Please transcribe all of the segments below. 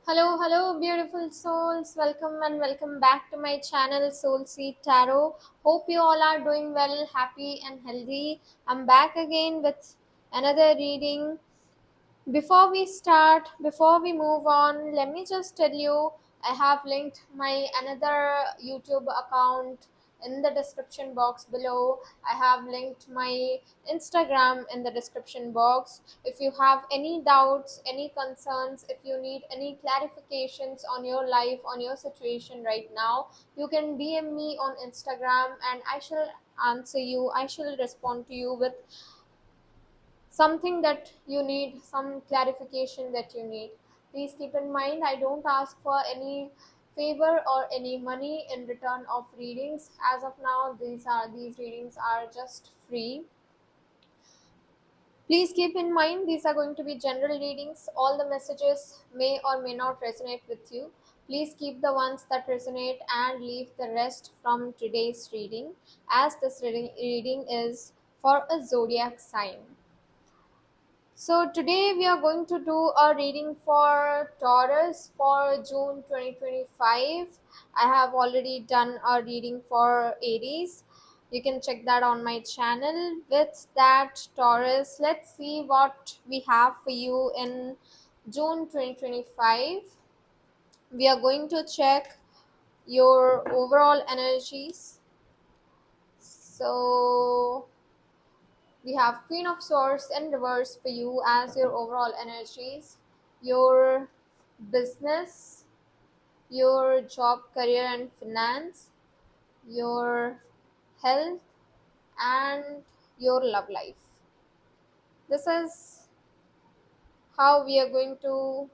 Hello, beautiful souls. Welcome and welcome back to my channel, Soul Seed Tarot. Hope you all are doing well, happy, and healthy. I'm back again with another reading. Before we move on, let me just tell you I have linked my another YouTube account in the description box below. I have linked my Instagram in the description box. If you have any doubts, any concerns, if you need any clarifications on your life, on your situation right now, you can DM me on Instagram and I shall answer you. I shall respond to you with something that you need, some clarification that you need. Please keep in mind I don't ask for any favor or any money in return of readings. As of now, these readings are just free. Please keep in mind these are going to be general readings. All the messages may or may not resonate with you. Please keep the ones that resonate and leave the rest from today's reading, as this reading is for a zodiac sign. So today we are going to do a reading for Taurus for June 2025. I have already done a reading for Aries. You can check that on my channel. With that, Taurus, let's see what we have for you in June 2025. We are going to check your overall energies. So we have Queen of Swords in reverse for you as your overall energies, your business, your job, career, and finance, your health, and your love life. This is how we are going to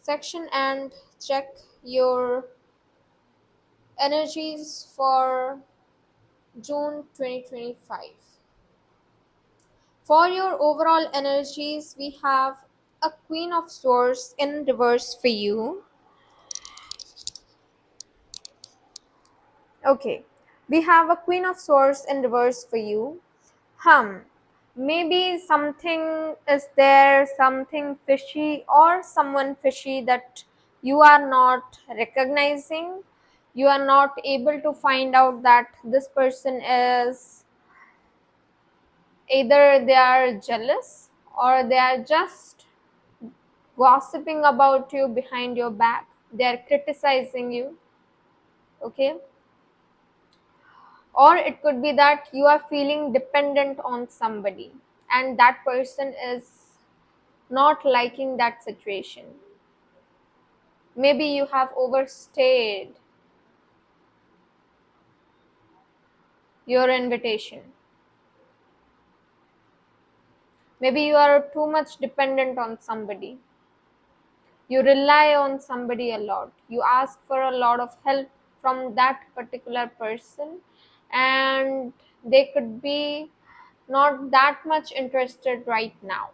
section and check your energies for June 2025. For your overall energies, we have a Queen of Swords in reverse for you. Okay, we have a Queen of Swords in reverse for you. Hum, maybe something is there, something fishy, or someone fishy that you are not recognizing. You are not able to find out that this person is either they are jealous or they are just gossiping about you behind your back. They are criticizing you. Okay, or it could be that you are feeling dependent on somebody and that person is not liking that situation. Maybe you have overstayed your invitation. Maybe you are too much dependent on somebody. You rely on somebody a lot. You ask for a lot of help from that particular person, and they could be not that much interested right now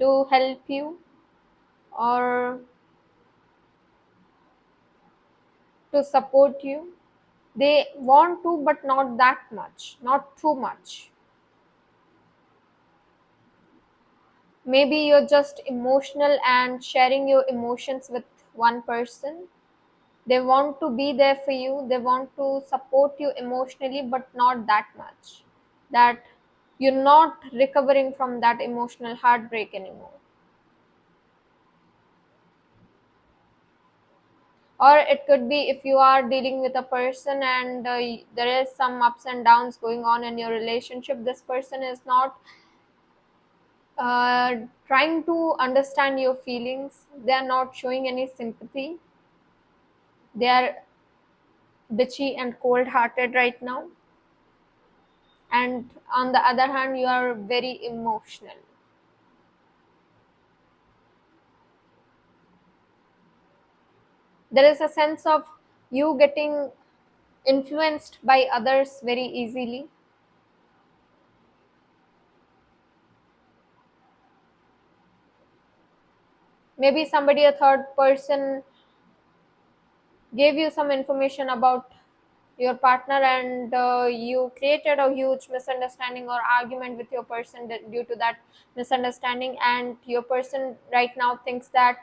to help you or to support you. They want to, but not that much, not too much. Maybe you're just emotional and sharing your emotions with one person. They want to be there for you, they want to support you emotionally, but not that much. That you're not recovering from that emotional heartbreak anymore. Or it could be if you are dealing with a person and there is some ups and downs going on in your relationship, this person is not trying to understand your feelings. They are not showing any sympathy. They are bitchy and cold hearted right now. And on the other hand, you are very emotional. There is a sense of you getting influenced by others very easily. Maybe a third person, gave you some information about your partner, and you created a huge misunderstanding or argument with your person due to that misunderstanding, and your person right now thinks that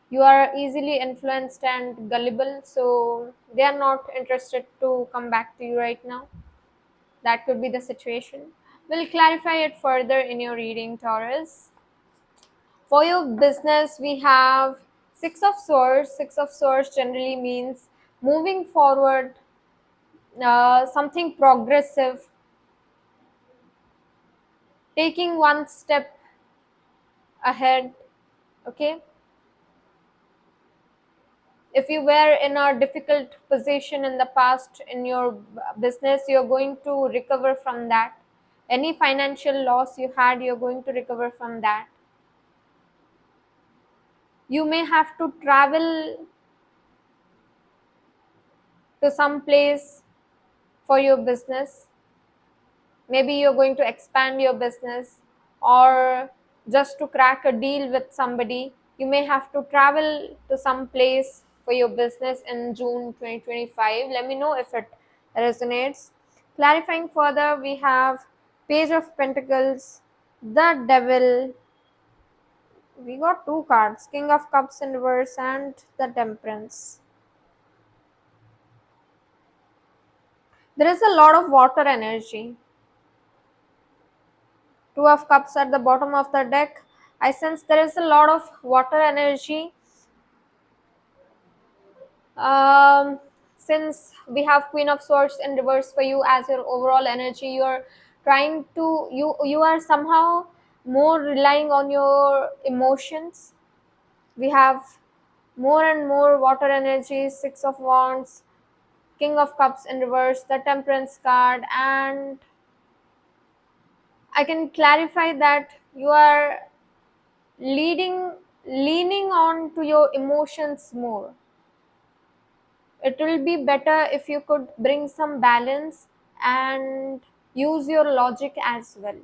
you are easily influenced and gullible, so they are not interested to come back to you right now. That could be the situation. We'll clarify it further in your reading, Taurus. For your business, we have Six of Swords. Six of Swords generally means moving forward, something progressive, taking one step ahead. Okay, if you were in a difficult position in the past in your business, you're going to recover from that. Any financial loss you had, you're going to recover from that. You may have to travel to some place for your business. Maybe you're going to expand your business, or just to crack a deal with somebody, you may have to travel to some place for your business in June 2025. Let me know if it resonates. Clarifying further, we have Page of Pentacles, the Devil. We got two cards, King of Cups in reverse and the Temperance. There is a lot of water energy. Two of Cups at the bottom of the deck. I sense there is a lot of water energy. Um, since we have Queen of Swords in reverse for you as your overall energy, you are somehow more relying on your emotions. We have more and more water energy, Six of Wands, King of Cups in reverse, the Temperance card, and I can clarify that you are leading leaning on to your emotions more. It will be better if you could bring some balance and use your logic as well.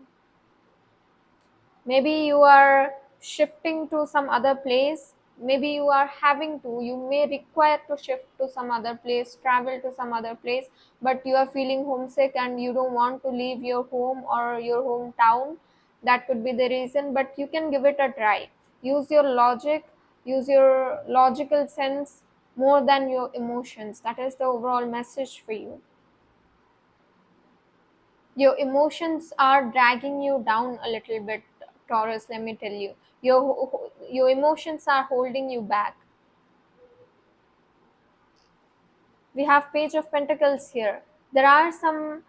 Maybe you are shifting to some other place, maybe you are having to, you may require to shift to some other place, travel to some other place, but you are feeling homesick and you don't want to leave your home or your hometown. That could be the reason, but you can give it a try. Use your logic, use your logical sense more than your emotions. That is the overall message for you. Your emotions are dragging you down a little bit, Taurus, let me tell you. Your emotions are holding you back. We have Page of Pentacles here. There are some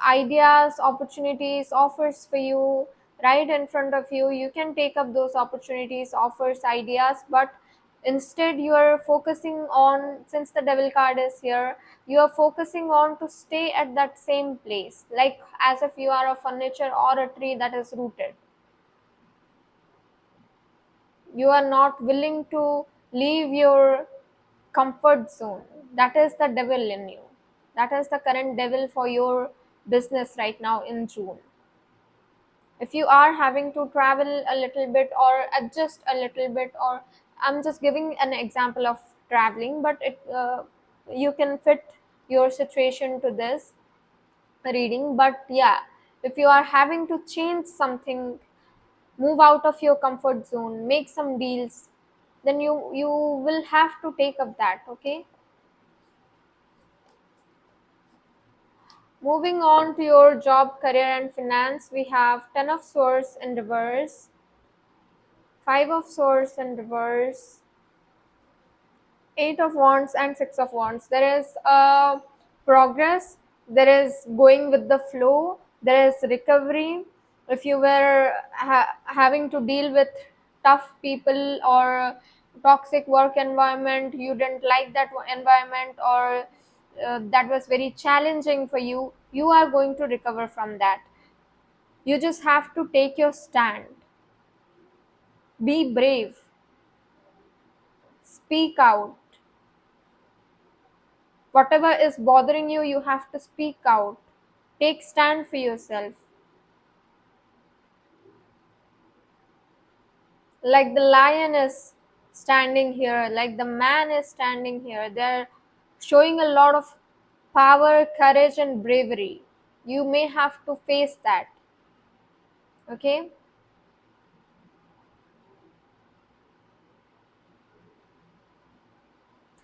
ideas, opportunities, offers for you right in front of you. You can take up those opportunities, offers, ideas, but instead you are focusing on, since the Devil card is here, you are focusing on to stay at that same place, like as if you are a furniture or a tree that is rooted. You are not willing to leave your comfort zone. That is the devil in you. That is the current devil for your business right now in June. If you are having to travel a little bit or adjust a little bit, or I'm just giving an example of traveling, but you can fit your situation to this reading. But yeah, if you are having to change something, move out of your comfort zone, make some deals, then you will have to take up that. Okay, moving on to your job, career, and finance, we have Ten of Swords in reverse, Five of Swords in reverse, Eight of Wands, and Six of Wands. There is a progress, there is going with the flow, there is recovery. If you were having to deal with tough people or toxic work environment, you didn't like that environment, or that was very challenging for you, you are going to recover from that. You just have to take your stand, be brave, speak out. Whatever is bothering you, you have to speak out, take stand for yourself. Like the lion is standing here, like the man is standing here, they're showing a lot of power, courage, and bravery. You may have to face that. Okay.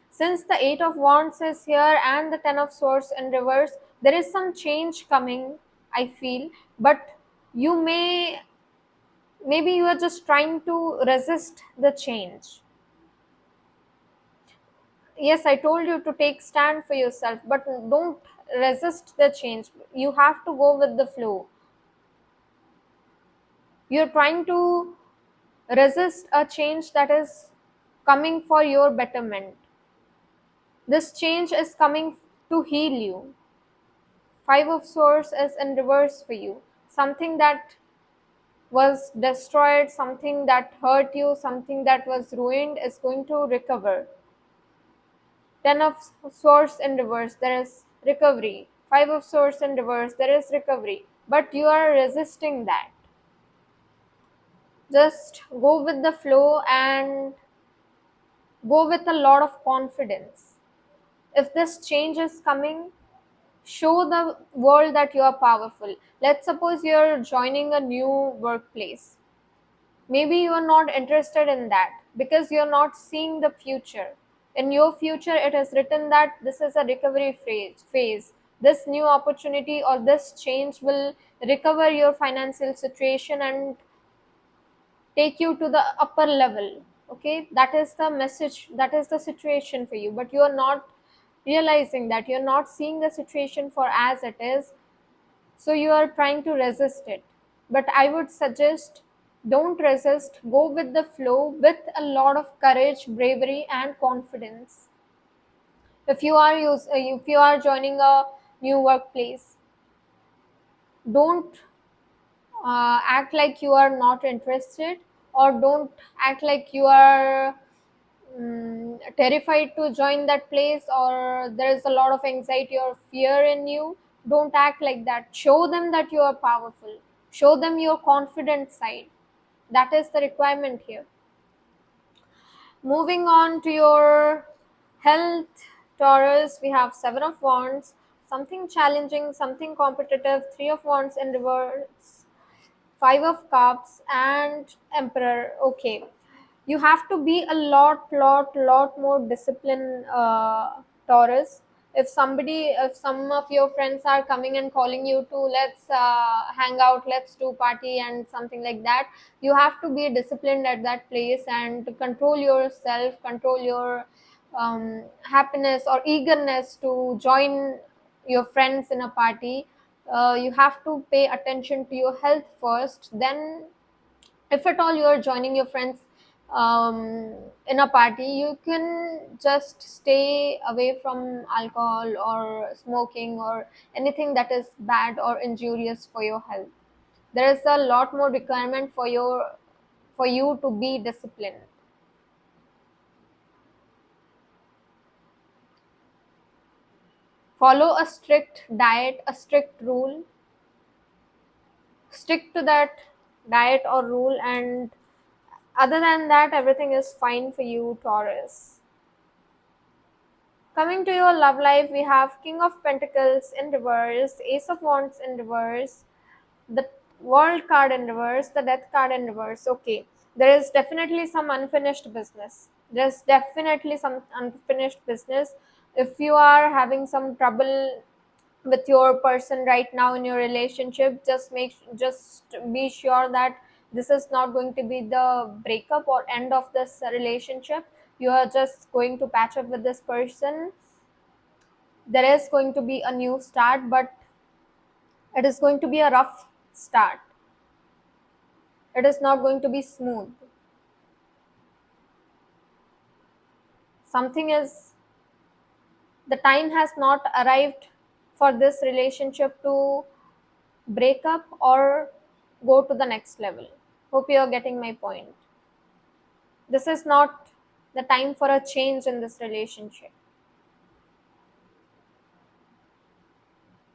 Since the Eight of Wands is here and the Ten of Swords in reverse, there is some change coming, I feel, but you may, maybe you are just trying to resist the change. Yes, I told you to take stand for yourself, but don't resist the change. You have to go with the flow. You're trying to resist a change that is coming for your betterment. This change is coming to heal you. Five of Swords is in reverse for you. Something that was destroyed, something that hurt you, something that was ruined is going to recover. Ten of Swords in reverse, there is recovery. Five of Swords in reverse, there is recovery. But you are resisting that. Just go with the flow and go with a lot of confidence. If this change is coming, show the world that you are powerful. Let's suppose you're joining a new workplace. Maybe you are not interested in that because you're not seeing the future. In your future, it is written that this is a recovery phase. This new opportunity or this change will recover your financial situation and take you to the upper level. Okay, that is the message, that is the situation for you, but you are not realizing that, you're not seeing the situation for as it is, so you are trying to resist it. But I would suggest, don't resist, go with the flow with a lot of courage, bravery, and confidence. If you are joining a new workplace, don't act like you are not interested, or don't act like you are terrified to join that place, or there is a lot of anxiety or fear in you. Don't act like that. Show them that you are powerful. Show them your confident side. That is the requirement here. Moving on to your health, Taurus, we have Seven of Wands, something challenging, something competitive, Three of Wands in reverse, Five of Cups, and Emperor. Okay, you have to be a lot more disciplined, Taurus. If some of your friends are coming and calling you to, let's hang out, let's do party and something like that, you have to be disciplined at that place and to control yourself, control your happiness or eagerness to join your friends in a party. You have to pay attention to your health first, then if at all you are joining your friends in a party, you can just stay away from alcohol or smoking or anything that is bad or injurious for your health. There is a lot more requirement for you to be disciplined. Follow a strict diet, a strict rule. Stick to that diet or rule, and other than that, everything is fine for you, Taurus. Coming to your love life, we have King of Pentacles in reverse, Ace of Wands in reverse, the World card in reverse, the Death card in reverse. Okay, there is definitely some unfinished business. There's definitely some unfinished business. If you are having some trouble with your person right now in your relationship, just be sure that this is not going to be the breakup or end of this relationship. You are just going to patch up with this person. There is going to be a new start, but it is going to be a rough start. It is not going to be smooth. Something is, the time has not arrived for this relationship to break up or go to the next level. Hope you are getting my point. This is not the time for a change in this relationship.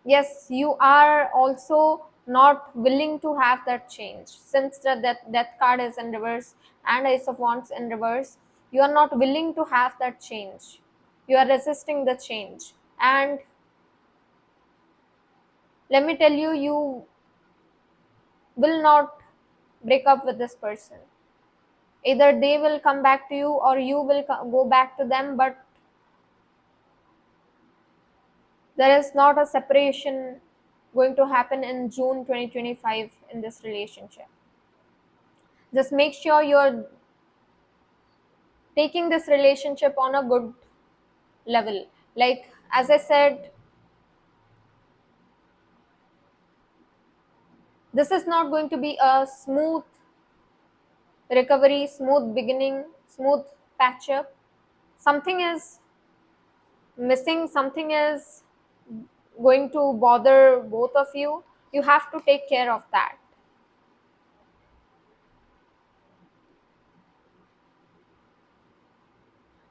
Yes, you are also not willing to have that change. Since the death card is in reverse and Ace of Wands in reverse, you are not willing to have that change. You are resisting the change. And Let me tell you, you will not break up with this person. Either they will come back to you or you will go back to them, but there is not a separation going to happen in June 2025 in this relationship. Just make sure you're taking this relationship on a good level. Like, as I said, this is not going to be a smooth recovery, smooth beginning, smooth patch up. Something is missing, something is going to bother both of you. You have to take care of that.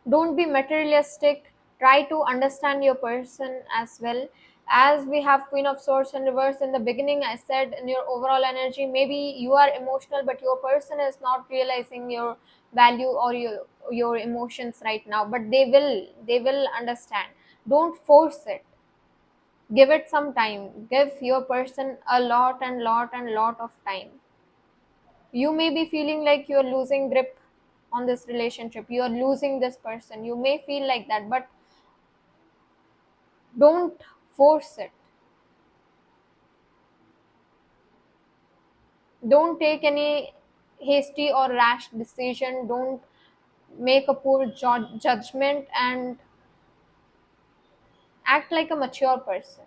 Don't be materialistic. Try to understand your person as well. As we have Queen of Swords in reverse in the beginning, I said in your overall energy, maybe you are emotional, but your person is not realizing your value or your emotions right now. But they will understand. Don't force it. Give it some time. Give your person a lot and lot and lot of time. You may be feeling like you're losing grip on this relationship, you're losing this person, you may feel like that, but don't force it. Don't take any hasty or rash decision. Don't make a poor judgment, and act like a mature person.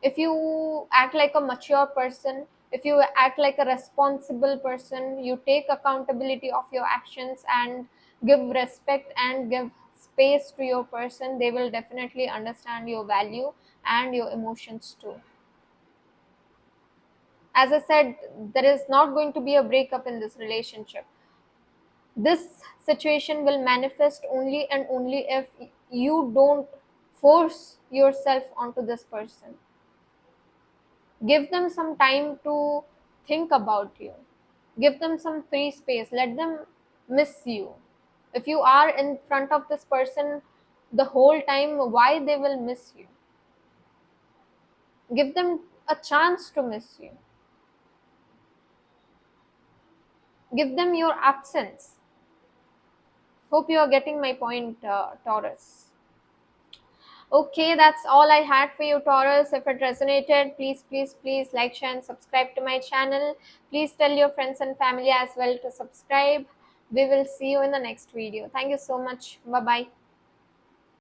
If you act like a mature person, if you act like a responsible person, you take accountability of your actions and give respect and give space to your person, they will definitely understand your value and your emotions too. As I said, there is not going to be a breakup in this relationship. This situation will manifest only and only if you don't force yourself onto this person. Give them some time to think about you. Give them some free space. Let them miss you. If you are in front of this person the whole time, why they will miss you? Give them a chance to miss you. Give them your absence. Hope you are getting my point, Taurus. Okay, that's all I had for you, Taurus. If it resonated, please, please, please like, share, and subscribe to my channel. Please tell your friends and family as well to subscribe. We will see you in the next video. Thank you so much. Bye bye.